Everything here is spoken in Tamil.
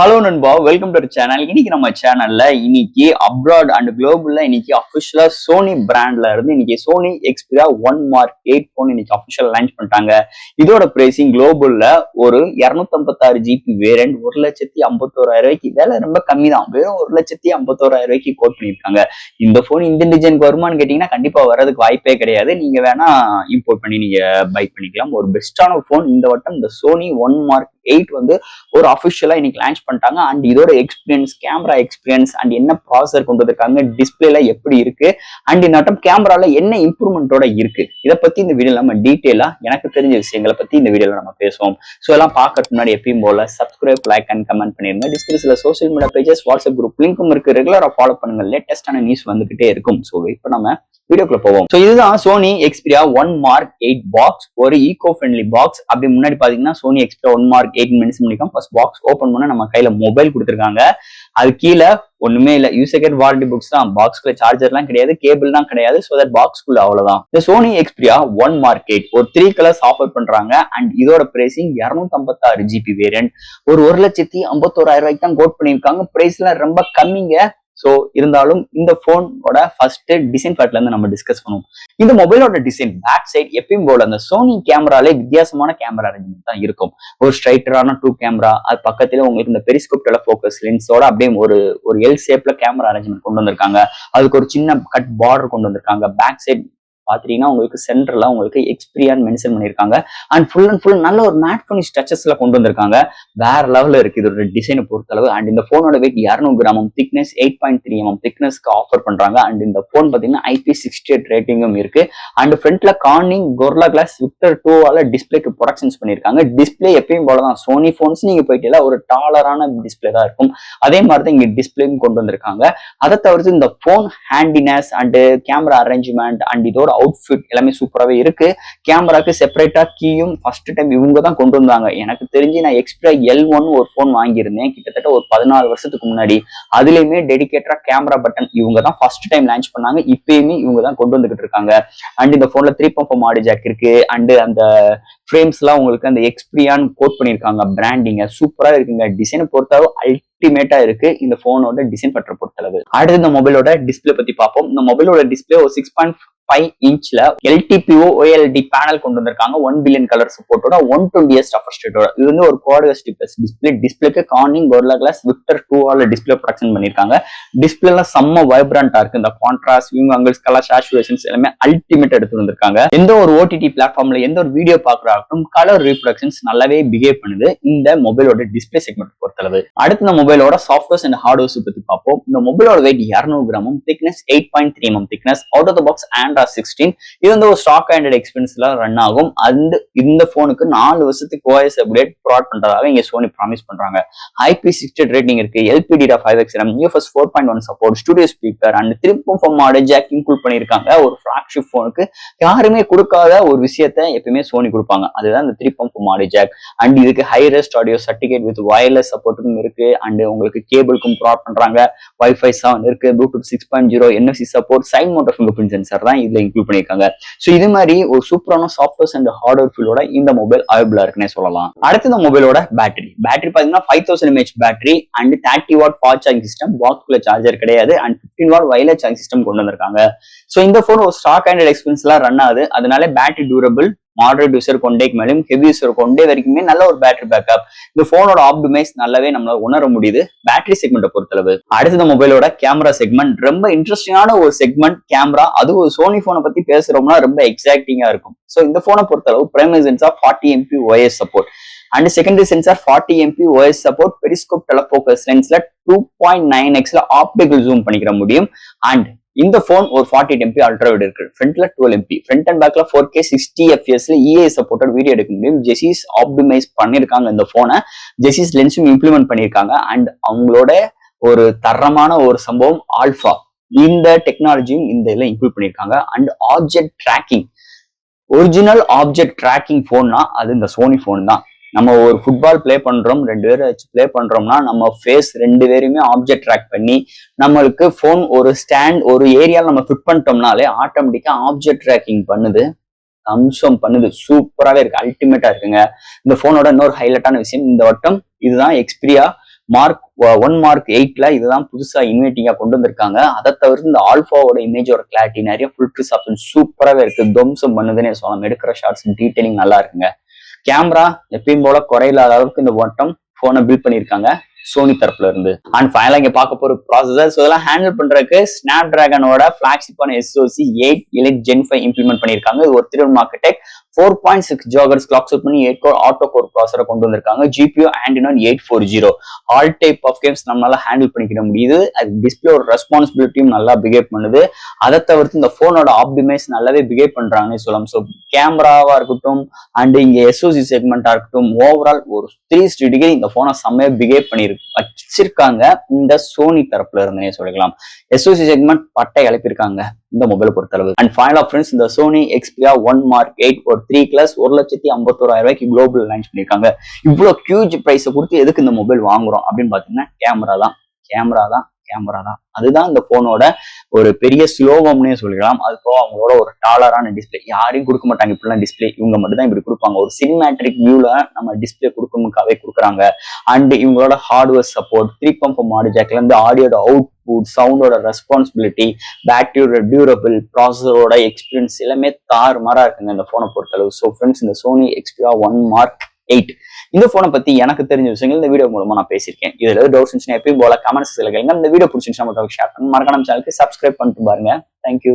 ஹலோ நண்பா, வெல்கம் டு சேனல். இன்னைக்கு நம்ம சேனல்ல அப்ராட் அண்ட் குளோபல்ல அபிஷியலா சோனி பிராண்ட்ல இருந்து Sony Xperia 1 Mark 8 phone official launch பண்ணிட்டாங்க. இதோட பிரைசிங் குளோபல்ல ஒரு 256 GB வேரியன்ட் 1,51,000 வேலை ரொம்ப கம்மி தான். வெறும் 1,51,000 கோட் பண்ணிருக்காங்க. இந்த போன் இந்த டிசைனுக்கு வருமானு கேட்டீங்கன்னா கண்டிப்பா வர்றதுக்கு வாய்ப்பே கிடையாது. நீங்க வேணா இம்போர்ட் பண்ணி நீங்க பை பண்ணிக்கலாம். ஒரு பெஸ்டான போன் இந்த வட்டம் இந்த சோனி 1 Mark 8 வந்து ஒரு அபிஷியலா இன்னைக்கு லான்ச் பண்ணிட்டாங்க. அண்ட் இதோட எக்ஸ்பீரியன்ஸ், கேமரா எக்ஸ்பீரியன்ஸ் அண்ட் என்ன ப்ராசஸர் கொண்டு வந்திருக்காங்க, டிஸ்பிளேல எப்படி இருக்கு அண்ட் இந்த கேமரால என்ன இம்ப்ரூவ்மெண்டோட இருக்கு, இதை பத்தி இந்த வீடியோ நம்ம டீட்டெயிலா எனக்கு தெரிஞ்ச விஷயங்களை பத்தி இந்த வீடியோல நம்ம பேசுவோம். ஸோ எல்லாம் பார்க்கறதுக்கு முன்னாடி எப்பயும் போல சப்ஸ்கிரைப், லைக் அண்ட் கமெண்ட் பண்ணிருங்க. டிஸ்கிரிப்ஷன்ல social media pages, WhatsApp group லிங்க்கும் இருக்கு. ரெகுலரா ஃபாலோ பண்ணுங்க. லேட்டஸ்டான நியூஸ் வந்துகிட்டே இருக்கும். ஸோ இப்போ நம்ம வீடியோக்குள்ள போவோம். ஸோ இதுதான் சோனி எக்ஸ்பிரியா 1 Mark 8 பாக்ஸ். ஒரு ஈகோ ஃப்ரெண்ட்லி பாக்ஸ். அப்படி முன்னாடி பாத்தீங்கன்னா சோனி எக்ஸ்பிரியா 1 Mark 8 மென்ஷன் பண்ணிருக்கோம். ஃபர்ஸ்ட் பாக்ஸ் ஓபன் பண்ண நம்ம கையில மொபைல் கொடுத்துருக்காங்க. அது கீழே ஒண்ணுமே இல்ல, யூசர் வாரண்டி புக்ஸ் தான். பாக்ஸ்க்குள்ள சார்ஜர் எல்லாம் கிடையாது, கேபிள் தான் கிடையாது. சோ தட் பாக்ஸ்க்குள்ள அவ்வளவுதான். இந்த சோனி எக்ஸ்பிரியா 1 Mark 8 ஒரு 3 கலர்ஸ் ஆஃபர் பண்றாங்க. அண்ட் இதோட பிரைசிங் 256 GB வேரியன்ட் ஒரு 1,51,000 தான் கோட் பண்ணிருக்காங்க. பிரைஸ்ல ரொம்ப கம்மிங்க. சோ இருந்தாலும் இந்த போனோட ஃபர்ஸ்ட் டிசைன் பார்ட்ல இருந்து நம்ம டிஸ்கஸ் பண்ணுவோம். இந்த மொபைலோட டிசைன் பேக் சைட் எப்பயும் போல அந்த சோனி கேமராலே வித்தியாசமான கேமரா அரேஞ்ச்மெண்ட் தான் இருக்கும். ஒரு ஸ்ட்ரைட்டரான 2 கேமரா, அது பக்கத்துல உங்களுக்கு இந்த பெரிஸ்கோப் டெலஃபோக்கஸ் லென்ஸோட அப்படியே ஒரு எல் ஷேப்ல கேமரா அரேஞ்ச்மெண்ட் கொண்டு வந்திருக்காங்க. அதுக்கு ஒரு சின்ன கட் பார்டர் கொண்டு வந்திருக்காங்க. பேக் சைட் பாத்தீங்கன்னா உங்களுக்கு சென்டர்ல உங்களுக்கு எக்ஸ்பிரியான்னு மென்ஷன் பண்ணிருக்காங்க. அண்ட் ஃபுல் நல்ல ஒரு மேட் ஃபினிஷ் டச்சஸ்ல கொண்டு வந்திருக்காங்க. வேற லெவல்ல இருக்கு இதோட டிசைனை பொறுத்தளவு. அண்ட் இந்த போனோட வெயிட் 200 கிராம், திக்னஸ் 8.3 mm திக்னஸ்க்கு ஆஃபர் பண்றாங்க. அண்ட் இந்த போன் பாத்தீங்கன்னா IP68 ரேட்டிங்கும் இருக்கு. அண்ட் ஃப்ரண்ட்ல கார்னிங் கொரில்லா கிளாஸ் விக்டர் 2 டிஸ்பிளேக்கு ப்ரொடக்ஷன்ஸ் பண்ணிருக்காங்க. டிஸ்பிளே எப்பயும் போலதான் சோனி போன்ஸ் நீங்க போயிட்டு ஒரு டாலரான டிஸ்பிளே தான் இருக்கும். அதே மாதிரி தான் இங்க டிஸ்பிளேயும் கொண்டு வந்திருக்காங்க. அதை தவிர்த்து இந்த phone handiness and camera arrangement and இதோட அவுட்ஃபிட் எல்லாமே சூப்பராகவே இருக்கு. கேமராக்கு செப்பரேட்டா கீயும் ஃபர்ஸ்ட் டைம் இவங்க தான் கொண்டு வந்தாங்க. எனக்கு தெரிஞ்சு நான் எக்ஸ்பிரியா L1 ஒரு போன் வாங்கியிருந்தேன் கிட்டத்தட்ட ஒரு 14 வருஷத்துக்கு முன்னாடி. அதுலயுமே டெடிகேட்டரா கேமரா பட்டன் இவங்க தான் ஃபர்ஸ்ட் டைம் லான்ச் பண்ணாங்க. இப்பயுமே இவங்க தான் கொண்டு வந்துகிட்டு இருக்காங்க. அண்ட் இந்த போன்ல 3.4 ஆடியோ ஜாக் இருக்கு. அண்ட் அந்த ஃப்ரேம்ஸ் எல்லாம் உங்களுக்கு அந்த எக்ஸ்பிரியான்னு கோட் பண்ணிருக்காங்க. பிராண்டிங்க சூப்பரா இருக்குங்க. டிசைனை பொறுத்தளவு அல்டிமேட்டா இருக்கு இந்த போனோட டிசைன் பற்ற பொறுத்தளவு. அடுத்து இந்த மொபைலோட டிஸ்பிளே பத்தி பார்ப்போம். இந்த மொபைலோட டிஸ்பிளே ஒரு 6.5 இன்ச்ல LTPO OLED பேனல் கொண்டு வந்திருக்காங்க. 1 பில்லியன் கலர் சப்போர்ட்டோட 120Hz ரெஃப்ரெஷ் ரேட்டோட. இது வந்து ஒரு குவாட் டிஸ்பிளே. டிஸ்பிளேக்கு Corning Gorilla Glass Victus 2 display protection பண்ணிருக்காங்க. டிஸ்பிளேல செம்ம வைப்ரண்டா இருக்கு. இந்த contrast, view angles, colour saturations எல்லாமே அல்டிமேட் எடுத்து வந்திருக்காங்க. எந்த ஒரு OTT பிளாட்ஃபார்ம்ல எந்த ஒரு வீடியோ பாக்குறாலும் கலர் ரீப்ரொடக்ஷன்ஸ் நல்லாவே பிஹேவ் பண்ணுது இந்த மொபைலோட டிஸ்பிளே செக்மெண்ட் பொறுத்தளவு. அடுத்து இந்த மொபைலோட சாஃப்ட்வேர்ஸ் அண்ட் ஹார்ட்வேர்ஸ் பத்தி பார்ப்போம். இந்த மொபைலோட வெயிட் 200 கிராமும், thickness 8.3 mm thickness, out of the box Android 16. இது வந்து ஒரு ஸ்டாக் ஆண்ட்ராய்டு எக்ஸ்பீரியன்ஸ்ல ரன் ஆகும். இந்த போனுக்கு 4 வருஷத்துக்கு OS அப்டேட் ப்ரொவைட் பண்றதாக இங்க சோனி ப்ராமிஸ் பண்றாங்க. IP68 ரேட்டிங் இருக்கு. LPDDR5X RAM, UFS 4.1 support, studio speaker and 3.4 audio jack include பண்ணிருக்காங்க. ஒரு ஃபிளாக்ஷிப் போனுக்கு யாருமே கொடுக்காத ஒரு விஷயத்தை எப்பயுமே சோனி கொடுப்பாங்க. அதுதான் இந்த 3.4 ஆடியோ ஜாக். அண்ட் இதுக்கு high res audio certificate with wireless சப்போர்ட்டுக்கும் இருக்கு. அண்ட் உங்களுக்கு கேபிளுக்கும் ப்ரொவைட் பண்றாங்க. Wi-Fi 7 இருக்கு. Bluetooth 6.0, NFC support, side mounted fingerprint sensor தான் இதுல இன்க்ளூட் பண்ணிருக்காங்க. சோ இது மாதிரி ஒரு சூப்பரான சாஃப்ட்வேர்ஸ் அண்ட் ஹார்ட்வேர் ஃபீல்டோட இந்த மொபைல் அவைலபிளா இருக்குன்னே சொல்லலாம். அடுத்து இந்த மொபைலோட பேட்டரி பாத்தீங்கன்னா 5000 mAh battery and 30 watt fast charging system. பாக்ஸ்க்குள்ள சார்ஜர் கிடையாது. And 15 watt wireless charging system கொண்டு வந்திருக்காங்க. சோ இந்த போன் ஒரு ஸ்டாக் ஆண்ட்ராய்டு எக்ஸ்பீரியன்ஸ்ல ரன் ஆகுது. அதனால பேட்டரி டியூரபிள், மாடரேட் யூசர் கொண்டேக்கு மேலும் ஹெவி யூசர் கொண்டே வரைக்குமே நல்ல ஒரு பேட்டரி பேக்கப். இந்த போனோட ஆப்டிமைஸ் நல்லாவே நம்மளால உணர முடியுது பேட்டரி செக்மெண்ட்டை பொறுத்தளவு. அடுத்த இந்த மொபைலோட கேமரா செக்மெண்ட் ரொம்ப இன்ட்ரெஸ்டிங்கான ஒரு செக்மெண்ட். கேமரா அது ஒரு சோனி போனை பத்தி பேசுறோம்னா ரொம்ப எக்ஸைட்டிங்கா இருக்கும். சோ இந்த போனை பொறுத்தளவு primary sensor 40 MP OIS support and secondary sensor 40 MP OIS support. Periscope telefocus லென்ஸ்ல 2.9x ஆப்டிகல் ஜூம் பண்ணிக்கிற முடியும். அண்ட் இந்த போன் ஒரு 48 MP அல்ட்ரா வைட் இருக்கு. ஃப்ரண்ட்ல 12 MP, ஃப்ரண்ட் அண்ட் பேக்ல 4K 60 FPS EA supported video எடுக்க முடியும். ஜெசிஸ் ஆப்டிமைஸ் பண்ணிருக்காங்க இந்த போனை. ஜெசிஸ் லென்ஸும் இம்ப்ளிமெண்ட் பண்ணிருக்காங்க. அண்ட் அவங்களோட ஒரு தரமான ஒரு சம்பவம் ஆல்பா, இந்த டெக்னாலஜியும் இந்த இதுல இன்க்ளூட் பண்ணிருக்காங்க. And object tracking, original object tracking போன்னா அது இந்த சோனி போன் தான். நம்ம ஒரு ஃபுட்பால் பிளே பண்றோம், 2 பேரை வச்சு பிளே பண்றோம்னா நம்ம ஃபேஸ் 2 பேருமே ஆப்ஜெக்ட் ட்ராக் பண்ணி நம்மளுக்கு போன் ஒரு ஸ்டாண்ட் ஒரு ஏரியால நம்ம ஃபிட் பண்ணிட்டோம்னாலே ஆட்டோமேட்டிக்கா ஆப்ஜெக்ட் ட்ராக்கிங் பண்ணுது, அம்சம் பண்ணுது. சூப்பராகவே இருக்கு, அல்டிமேட்டா இருக்குங்க. இந்த போனோட இன்னொரு ஹைலைட்டான விஷயம் இந்த வட்டம் இதுதான் எக்ஸ்பிரியா மார்க் 1 மார்க் 8ல இதுதான் புதுசா இன்வைட்டிங்கா கொண்டு வந்திருக்காங்க. அதை தவிர்த்து இந்த ஆல்பாவோட இமேஜோட கிளாரிட்டி நிறைய ஃபில்டர்ஸ் ஆப்ஷன் சூப்பராகவே இருக்கு. துவம்சம் பண்ணுதுன்னே சொல்லலாம். எடுக்கிற ஷார்ட்ஸ் டீடைலிங் நல்லா இருக்குங்க. கேமரா எப்பயும் போல குறையில்லாத அளவுக்கு இந்த வட்டம் போனை பில்ட் பண்ணியிருக்காங்க சோனி தரப்புல இருந்து. அண்ட் ஃபைனலா இங்க பார்க்க போற ப்ராசஸர் இதெல்லாம் ஹேண்டில் பண்றதுக்கு ஸ்னாப் டிராகனோட பிளாக்ஷிப்பான SoC 8 Elite Gen 5 இம்ப்ளிமெண்ட் பண்ணிருக்காங்க. இது ஒரு 3 மார்க்கெட்டெக் 4.6 GHz கிளாக் சூட் பண்ணி 8 கோர் ஆட்டோ கோர் ப்ராசரை கொண்டு வந்திருக்காங்க. GPU Adreno 840. All type of games நம்மளால ஹேண்டில் பண்ணிக்கிற முடியுது. அது டிஸ்பிளேயோட ரெஸ்பான்சிபிலிட்டியும் நல்லா பிஹேவ் பண்ணுது. அதை தவிர்த்து இந்த போனோட ஆப்டிமைஸ் நல்லாவே பிஹேவ் பண்றாங்கன்னு சொல்லலாம். ஸோ கேமராவா இருக்கட்டும் அண்ட் இங்க SoC செக்மெண்டா இருக்கட்டும், ஓவரால் ஒரு 360 டிகிரி இந்த போனை செம்மையா பிஹேவ் வச்சிருக்காங்க இந்த சோனி தரப்புல இருந்தே சொல்லிக்கலாம். SoC செக்மெண்ட் பட்டை எழுப்பியிருக்காங்க இந்த மொபைல் பொறுத்தளவு. அண்ட் ஃபைனல் ஃப்ரெண்ட்ஸ், இந்த சோனி Xperia 1 Mark 8 ஒரு 3 கிளாஸ் 1,51,000 ரூபாய்க்கு குளோபல் லான்ச் பண்ணிருக்காங்க. இவ்வளவு ஹியூஜ் பிரைஸை கொடுத்து எதுக்கு இந்த மொபைல் வாங்குறோம் அப்படின்னு பாத்தீங்கன்னா கேமரா தான். அதுதான் இந்த போனோட ஒரு பெரிய ஸ்லோகம்னே சொல்லிக்கலாம். அது போக அவங்களோட ஒரு டாலரான டிஸ்பிளே யாரையும் கொடுக்க மாட்டாங்க. இப்படிலாம் டிஸ்பிளே இவங்க மட்டும் தான் இப்படி கொடுப்பாங்க. ஒரு சினிமேட்ரிக் வியூல நம்ம டிஸ்பிளே கொடுக்கணுக்காவே கொடுக்குறாங்க. அண்ட் இவங்களோட ஹார்ட்வேர் சப்போர்ட், 3.4 ஆடியோ ஜாக்ல இருந்து ஆடியோட அவுட்புட், சவுண்டோட ரெஸ்பான்சிபிலிட்டி, பேட்டரியோட டியூரபிள், ப்ராசஸரோட எக்ஸ்பீரியன்ஸ் எல்லாமே தாறுமாறா இருக்குங்க இந்த போனை பொறுத்தளவு. ஸோ ஃப்ரெண்ட்ஸ், இந்த சோனி Xperia 1 Mark 8 இந்த போனை பத்தி எனக்கு தெரிஞ்ச விஷயங்கள் இந்த வீடியோ மூலமா நான் பேசியிருக்கேன். இதுல ஏதாவது டவுட்ஸ் இருந்துச்சுன்னா எப்பயும் போல கமெண்ட்ஸ் கேளுங்க. இந்த வீடியோ பிடிச்சிருந்துச்சுன்னா ஷேர் பண்ணி மறக்காம சேனலுக்கு சப்ஸ்கிரைப் பண்ணிட்டு பாருங்க. தேங்க்யூ.